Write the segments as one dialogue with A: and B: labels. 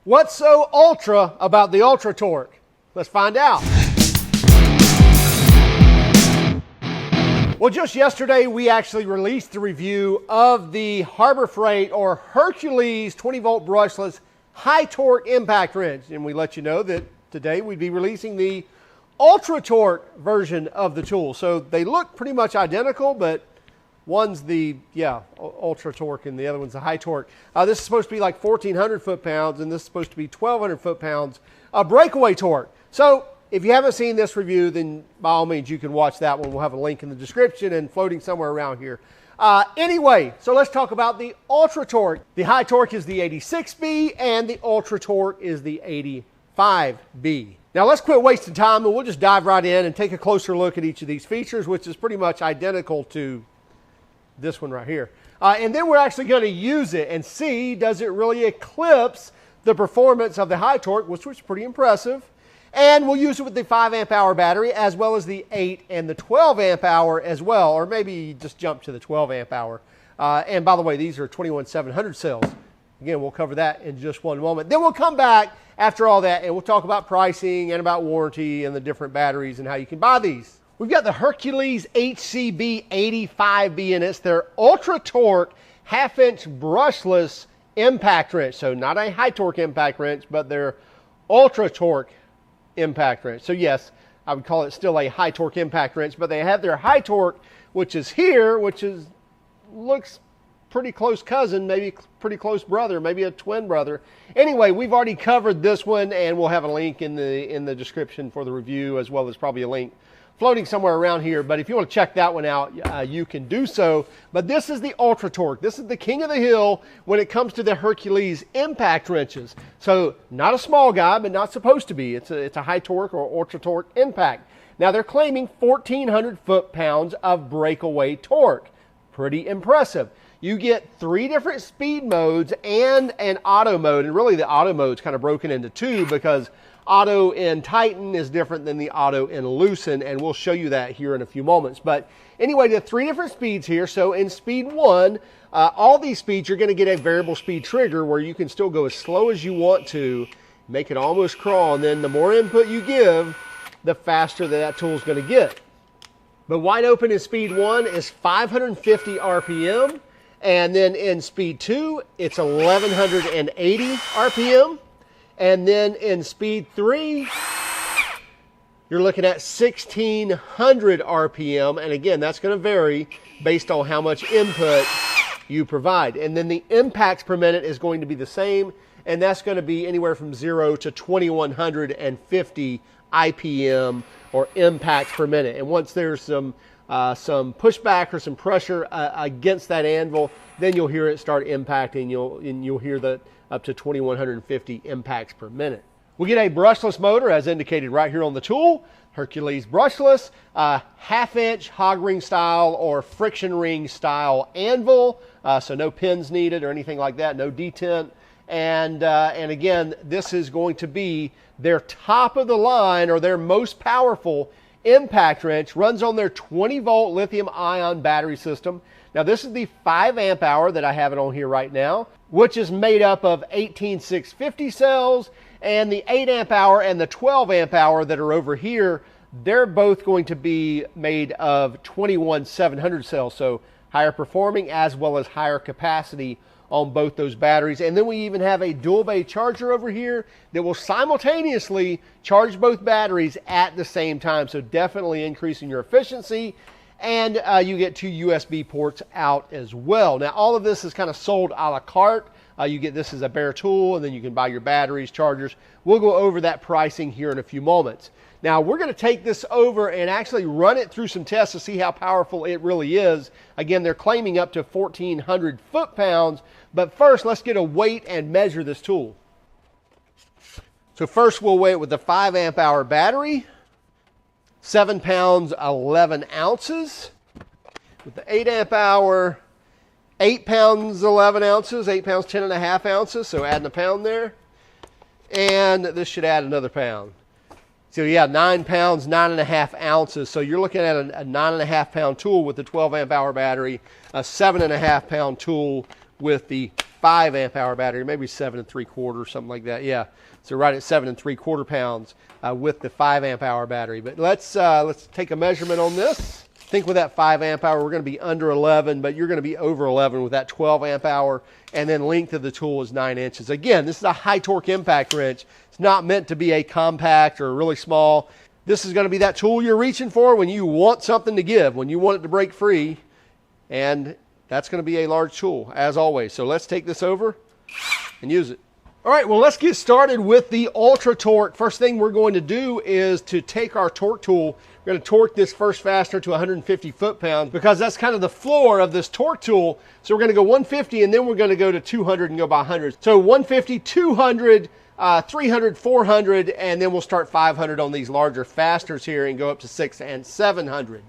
A: What's so ultra about the Ultra Torque? Let's find out. Well, just yesterday we actually released the review of the Harbor Freight or Hercules 20-volt brushless high torque impact wrench, and we let you know that today we'd be releasing the Ultra Torque version of the tool. So they look pretty much identical, but one's the Ultra Torque and the other one's the high torque. This is supposed to be like 1,400 foot-pounds, and this is supposed to be 1,200 foot-pounds of breakaway torque. So if you haven't seen this review, then by all means you can watch that one. We'll have a link in the description and floating somewhere around here. Anyway, so let's talk about the Ultra Torque. The high torque is the 86B and the Ultra Torque is the 85B. Now let's quit wasting time and we'll just dive right in and take a closer look at each of these features, which is pretty much identical to this one right here. And then we're actually going to use it and see, does it really eclipse the performance of the high torque, which was pretty impressive. And we'll use it with the 5 amp hour battery as well as the 8 and the 12 amp hour as well, or maybe just jump to the 12 amp hour. And by the way, these are 21700 cells. Again, we'll cover that in just one moment. Then we'll come back after all that and we'll talk about pricing and about warranty and the different batteries and how you can buy these. We've got the Hercules HCB85B and it's their Ultra Torque half-inch brushless impact wrench. So not a high torque impact wrench, but their Ultra Torque impact wrench. So yes, I would call it still a high torque impact wrench, but they have their high torque, which is here, which is looks pretty close cousin, maybe pretty close brother, maybe a twin brother. Anyway, we've already covered this one and we'll have a link in the description for the review, as well as probably a link floating somewhere around here. But if you want to check that one out, you can do so. But this is the Ultra Torque. This is the king of the hill when it comes to the Hercules impact wrenches. So not a small guy, but not supposed to be. It's a high torque or Ultra Torque impact. Now they're claiming 1,400 foot-pounds of breakaway torque. Pretty impressive. You get 3 different speed modes and an auto mode. And really the auto mode's kind of broken into 2 because auto in Titan is different than the auto in Lucent, and we'll show you that here in a few moments. But anyway, the 3 different speeds here. So in speed 1, all these speeds, you're going to get a variable speed trigger where you can still go as slow as you want to, make it almost crawl, and then the more input you give, the faster that tool is going to get. But wide open in speed 1 is 550 RPM, and then in speed 2, it's 1,180 RPM. And then in speed 3, you're looking at 1,600 RPM. And again, that's going to vary based on how much input you provide. And then the impacts per minute is going to be the same. And that's going to be anywhere from 0 to 2,150 IPM or impacts per minute. And once there's some pushback or some pressure against that anvil, then you'll hear it start impacting. You'll hear that up to 2,150 impacts per minute. We get a brushless motor as indicated right here on the tool. Hercules brushless, half-inch hog ring style or friction ring style anvil. So no pins needed or anything like that, no detent. And again, this is going to be their top of the line or their most powerful impact wrench. Runs on their 20-volt lithium-ion battery system. Now this is the 5 amp hour that I have it on here right now, which is made up of 18,650 cells, and the 8 amp hour and the 12 amp hour that are over here, they're both going to be made of 21,700 cells, so higher performing as well as higher capacity on both those batteries. And then we even have a dual bay charger over here that will simultaneously charge both batteries at the same time, so definitely increasing your efficiency. And you get 2 USB ports out as well. Now all of this is kind of sold a la carte. You get this as a bare tool, and then you can buy your batteries, chargers. We'll go over that pricing here in a few moments. Now we're going to take this over and actually run it through some tests to see how powerful it really is. Again, they're claiming up to 1,400 foot-pounds, but first let's get a weight and measure this tool. So first we'll weigh it with the 5 amp hour battery, 7 pounds 11 ounces. With the 8 amp hour, 8 pounds 11 ounces, 8 pounds 10 and a half ounces, so adding a pound there. And this should add another pound. So yeah, 9 pounds, 9.5 ounces. So you're looking at a 9.5 pound tool with the 12 amp hour battery, a 7.5 pound tool with the 5 amp hour battery, maybe 7 3/4, something like that. Yeah, so right at 7 3/4 pounds with the 5 amp hour battery. But let's take a measurement on this. I think with that 5 amp hour, we're going to be under 11, but you're going to be over 11 with that 12 amp hour. And then length of the tool is 9 inches. Again, this is a high torque impact wrench. It's not meant to be a compact or really small. This is going to be that tool you're reaching for when you want something to give, when you want it to break free. And that's going to be a large tool, as always. So let's take this over and use it. All right, well, let's get started with the Ultra Torque. First thing we're going to do is to take our torque tool. We're going to torque this first fastener to 150 foot-pounds because that's kind of the floor of this torque tool. So we're going to go 150 and then we're going to go to 200 and go by hundreds. So 150, 200, 300, 400, and then we'll start 500 on these larger fasteners here and go up to 600 and 700.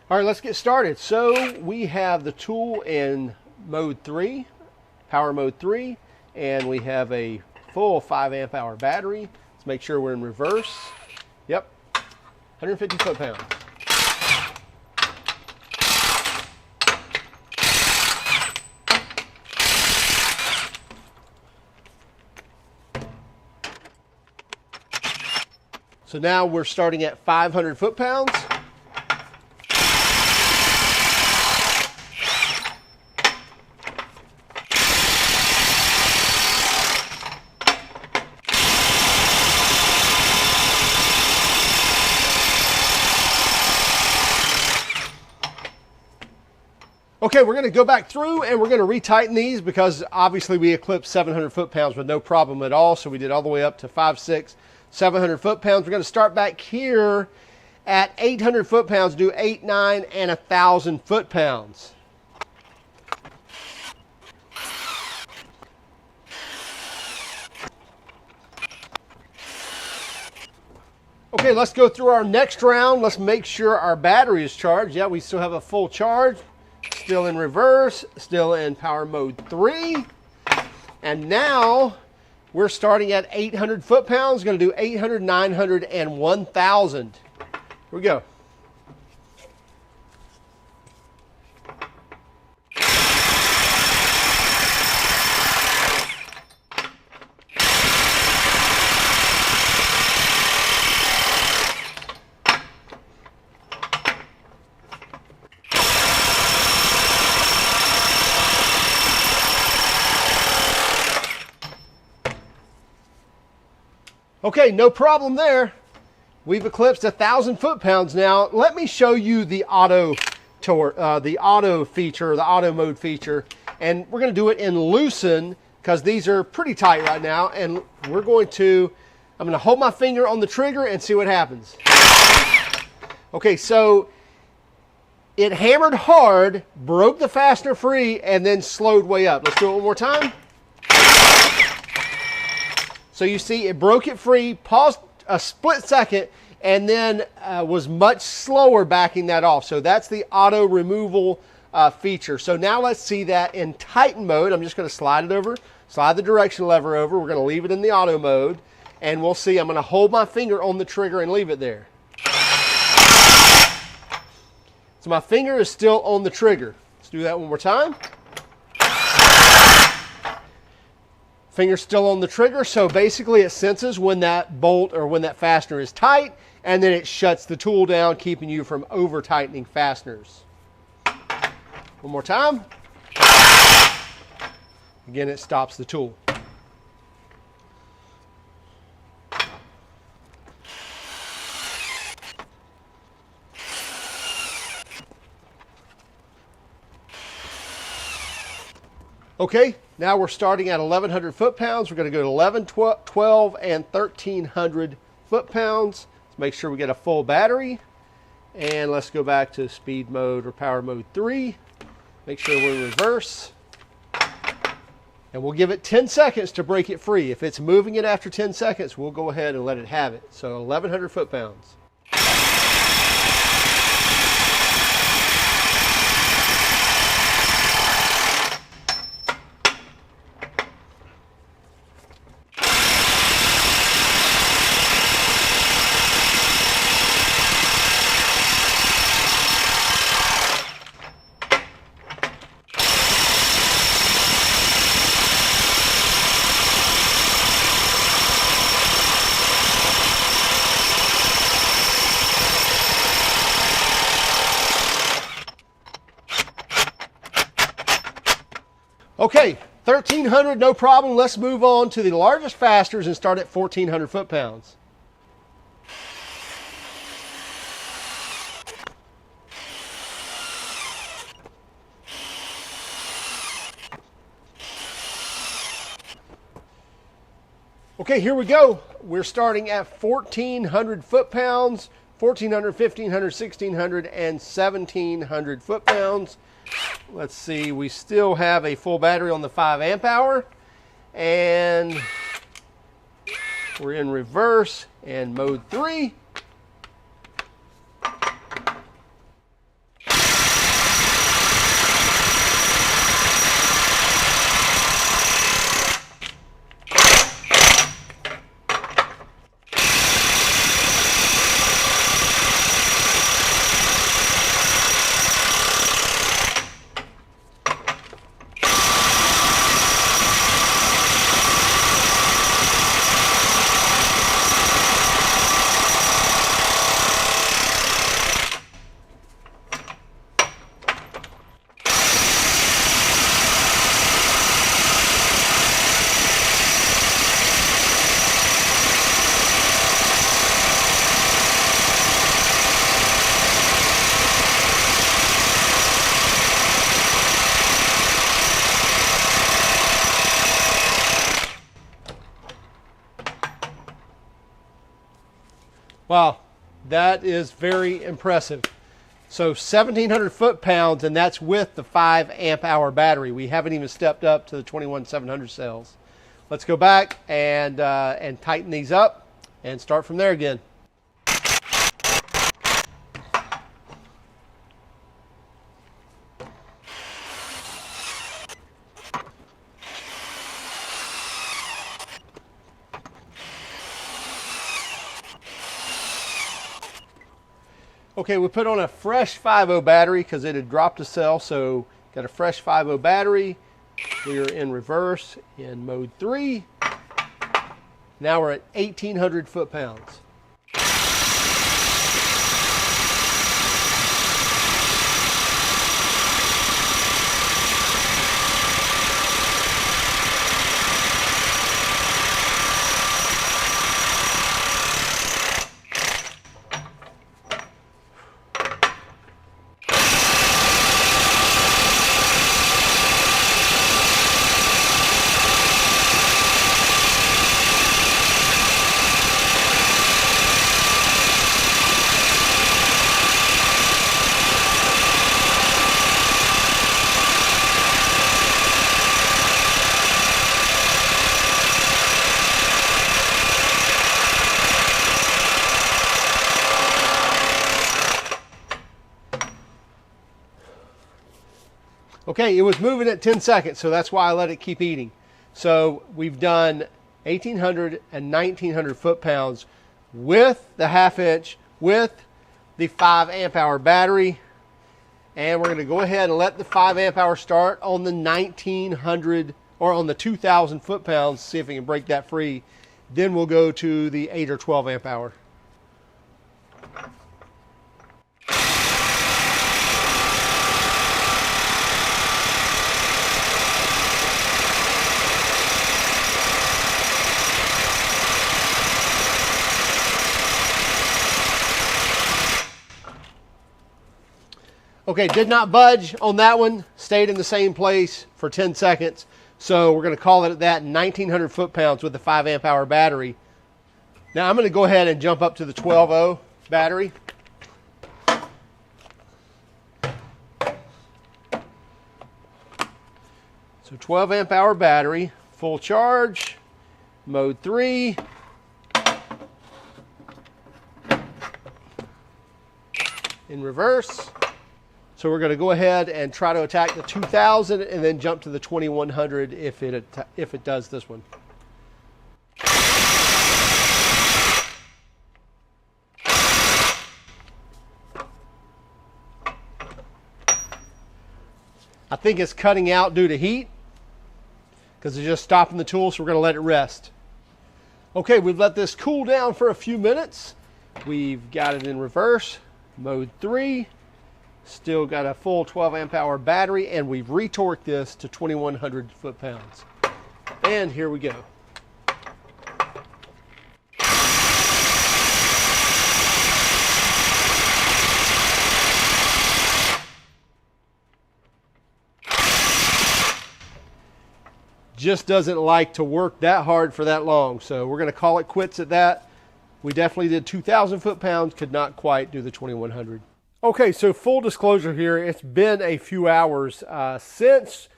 A: All right, let's get started. So we have the tool in mode 3, power mode 3, and we have a full 5 amp hour battery. Let's make sure we're in reverse. Yep, 150 foot-pounds. So now we're starting at 500 foot-pounds. Okay, we're going to go back through and we're going to retighten these because obviously we eclipsed 700 foot-pounds with no problem at all. So we did all the way up to 5, 6, 700 foot-pounds. We're going to start back here at 800 foot-pounds, do 8, 9, and 1,000 foot-pounds. Okay, let's go through our next round. Let's make sure our battery is charged. Yeah, we still have a full charge. Still in reverse, still in power mode 3. And now we're starting at 800 foot-pounds. Going to do 800, 900, and 1,000. Here we go. Okay, no problem there. We've eclipsed 1,000 foot-pounds now. Let me show you the auto feature, the auto mode feature. And we're going to do it in loosen because these are pretty tight right now. And I'm going to hold my finger on the trigger and see what happens. Okay, so it hammered hard, broke the fastener free, and then slowed way up. Let's do it one more time. So you see it broke it free, paused a split second, and then was much slower backing that off. So that's the auto removal feature. So now let's see that in tighten mode. I'm just going to slide it over, slide the direction lever over. We're going to leave it in the auto mode, and we'll see. I'm going to hold my finger on the trigger and leave it there. So my finger is still on the trigger. Let's do that one more time. Finger's still on the trigger, so basically it senses when that bolt or when that fastener is tight, and then it shuts the tool down, keeping you from over-tightening fasteners. One more time. Again, it stops the tool. Okay, now we're starting at 1,100 foot-pounds. We're going to go to 11, 12, and 1,300 foot-pounds. Let's make sure we get a full battery. And let's go back to speed mode or power mode 3. Make sure we're in reverse. And we'll give it 10 seconds to break it free. If it's moving it after 10 seconds, we'll go ahead and let it have it. So 1,100 foot-pounds. Okay, 1300, no problem. Let's move on to the largest fasters and start at 1400 foot-pounds. Okay, here we go. We're starting at 1400 foot-pounds, 1400, 1500, 1600, and 1700 foot-pounds. Let's see, we still have a full battery on the 5 amp hour, and we're in reverse and mode 3. Wow, that is very impressive. So 1700 foot-pounds, and that's with the 5 amp hour battery. We haven't even stepped up to the 21700 cells. Let's go back and tighten these up and start from there again. Okay, we put on a fresh 5.0 battery because it had dropped a cell, so got a fresh 5.0 battery. We are in reverse in mode 3. Now we're at 1800 foot-pounds. Okay, it was moving at 10 seconds, so that's why I let it keep eating. So we've done 1800 and 1900 foot-pounds with the 1/2 inch, with the 5 amp hour battery. And we're going to go ahead and let the 5 amp hour start on the 1900 or on the 2000 foot-pounds, see if we can break that free. Then we'll go to the 8 or 12 amp hour. Okay, did not budge on that one, stayed in the same place for 10 seconds. So we're going to call it at that, 1900 foot-pounds with the 5 amp hour battery. Now I'm going to go ahead and jump up to the 12.0 battery. So 12 amp hour battery, full charge, mode 3. In reverse. So we're going to go ahead and try to attack the 2000 and then jump to the 2100 if it does this one. I think it's cutting out due to heat because it's just stopping the tool, so we're going to let it rest. Okay, we've let this cool down for a few minutes. We've got it in reverse, mode 3. Still got a full 12 amp hour battery, and we've retorqued this to 2100 foot-pounds. And here we go. Just doesn't like to work that hard for that long, so we're going to call it quits at that. We definitely did 2,000 foot-pounds, could not quite do the 2100. Okay, so full disclosure here, it's been a few hours since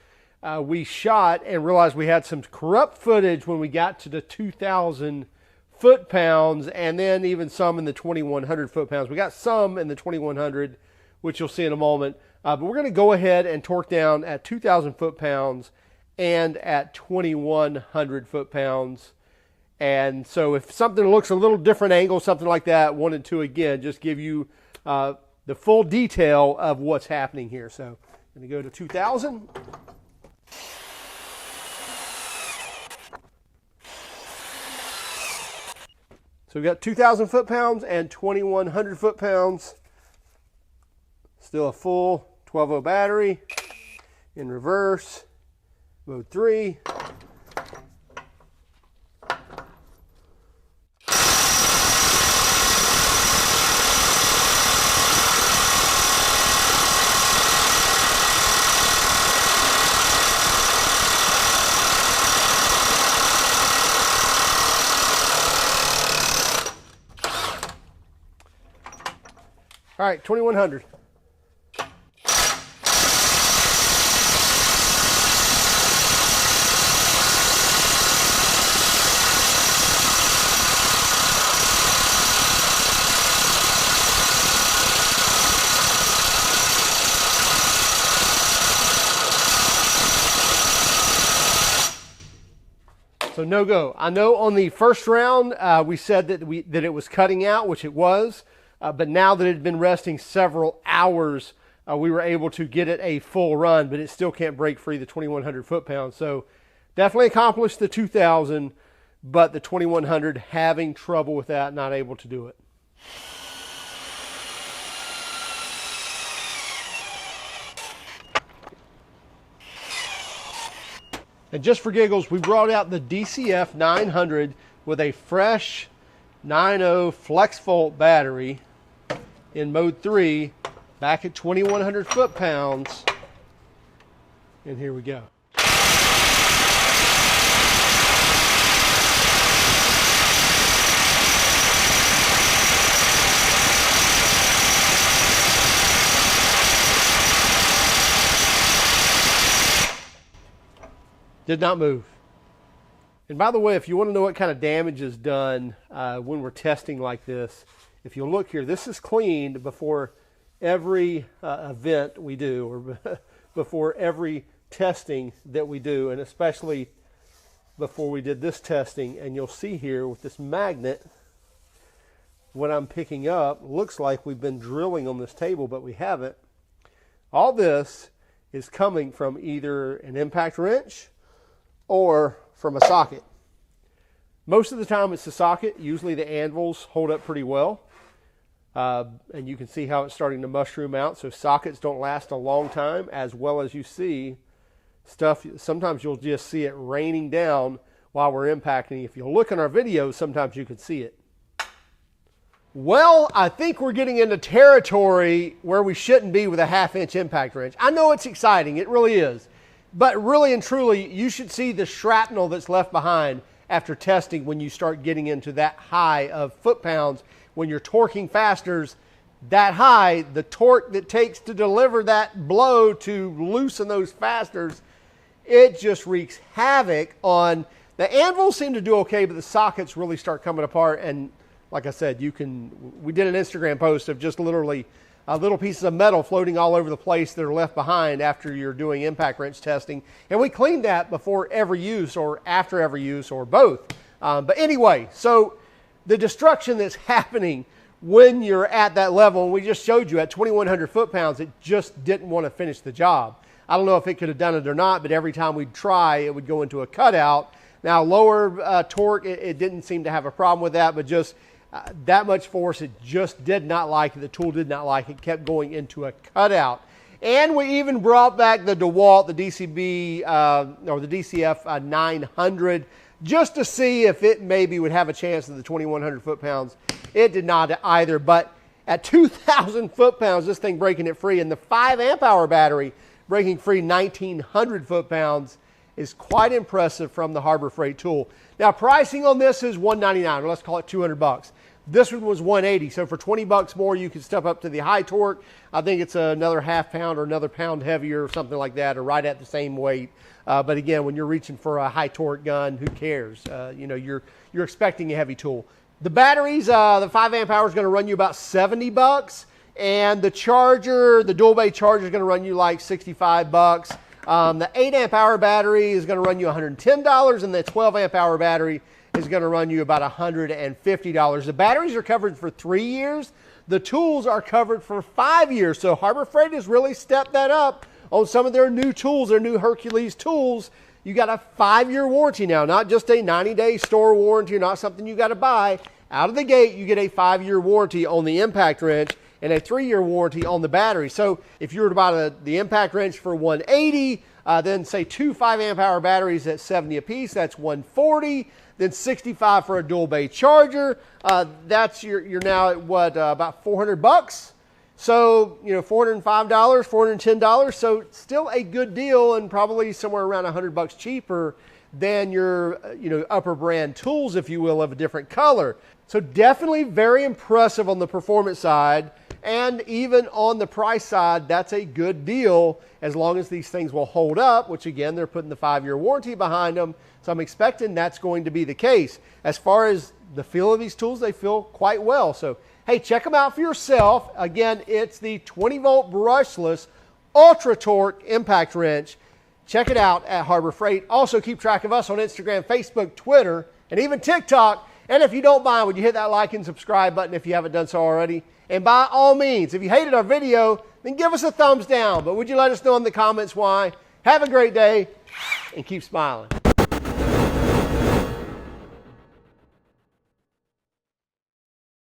A: we shot and realized we had some corrupt footage when we got to the 2,000 foot-pounds, and then even some in the 2,100 foot-pounds. We got some in the 2,100, which you'll see in a moment, but we're going to go ahead and torque down at 2,000 foot-pounds and at 2,100 foot-pounds. And so if something looks a little different angle, something like that, wanted to, again, just give you the full detail of what's happening here. So I'm going to go to 2,000. So we've got 2,000 foot-pounds and 2,100 foot-pounds. Still a full 12-volt battery in reverse, mode 3. All right, 2,100. So no go. I know on the first round we said that it was cutting out, which it was. But now that it had been resting several hours, we were able to get it a full run, but it still can't break free the 2,100 foot-pounds. So definitely accomplished the 2,000, but the 2,100 having trouble with that, not able to do it. And just for giggles, we brought out the DCF 900 with a fresh 9.0 flex volt battery in mode 3, back at 2,100 foot-pounds, and here we go. Did not move. And by the way, if you want to know what kind of damage is done when we're testing like this, if you look here, this is cleaned before every event we do, or before every testing that we do, and especially before we did this testing. And you'll see here with this magnet, what I'm picking up looks like we've been drilling on this table, but we haven't. All this is coming from either an impact wrench or from a socket. Most of the time it's the socket. Usually the anvils hold up pretty well. And you can see how it's starting to mushroom out. So sockets don't last a long time, as well as you see stuff. Sometimes you'll just see it raining down while we're impacting. If you look in our videos, sometimes you can see it. Well, I think we're getting into territory where we shouldn't be with a 1/2-inch impact wrench. I know it's exciting. It really is. But really and truly, you should see the shrapnel that's left behind after testing when you start getting into that high of foot-pounds. When you're torquing fasters that high, the torque that takes to deliver that blow to loosen those fasters, it just wreaks havoc on the anvils. Seem to do okay, but the sockets really start coming apart. And like I said, we did an Instagram post of just literally little pieces of metal floating all over the place that are left behind after you're doing impact wrench testing. And we cleaned that before every use or after every use or both. But anyway, so the destruction that's happening when you're at that level, and we just showed you at 2,100 foot-pounds, it just didn't want to finish the job. I don't know if it could have done it or not, but every time we'd try, it would go into a cutout. Now, lower torque, it didn't seem to have a problem with that, but just that much force, it just did not like it. The tool did not like it, kept going into a cutout. And we even brought back the DeWalt, the DCB, or the DCF 900, just to see if it maybe would have a chance of the 2,100 foot-pounds. It did not either, but at 2,000 foot-pounds, this thing breaking it free, and the 5 amp hour battery breaking free 1,900 foot-pounds is quite impressive from the Harbor Freight tool. Now, pricing on this is $199, or let's call it 200 bucks. This one was $180, so for 20 bucks more, you can step up to the high torque. I think it's another half pound or another pound heavier or something like that, or right at the same weight. But again, when you're reaching for a high torque gun, who cares? You know, you're expecting a heavy tool. The batteries, the 5 amp hour is going to run you about 70 bucks, and the charger, the dual bay charger is going to run you like 65 bucks. The 8 amp hour battery is going to run you $110, and the 12 amp hour battery is going to run you about $150. The batteries are covered for 3 years. The tools are covered for 5 years. So Harbor Freight has really stepped that up on some of their new tools, their new Hercules tools. You got a 5-year warranty now, not just a 90-day store warranty, or not something you got to buy. Out of the gate, you get a 5-year warranty on the impact wrench and a 3-year warranty on the battery. So if you were to buy the impact wrench for $180, then say 2 5 amp hour batteries at $70 a piece, that's $140. Then $65 for a dual bay charger. That's you're now at what, about 400 bucks. So, you know, $405, $410. So still a good deal, and probably somewhere around 100 bucks cheaper than your, you know, upper brand tools, if you will, of a different color. So definitely very impressive on the performance side, and even on the price side, that's a good deal as long as these things will hold up, which again, they're putting the 5-year warranty behind them. So I'm expecting that's going to be the case. As far as the feel of these tools, they feel quite well. So, hey, check them out for yourself. Again, it's the 20-volt brushless Ultra Torque impact wrench. Check it out at Harbor Freight. Also, keep track of us on Instagram, Facebook, Twitter, and even TikTok. And if you don't mind, would you hit that like and subscribe button if you haven't done so already? And by all means, if you hated our video, then give us a thumbs down. But would you let us know in the comments why? Have a great day and keep smiling.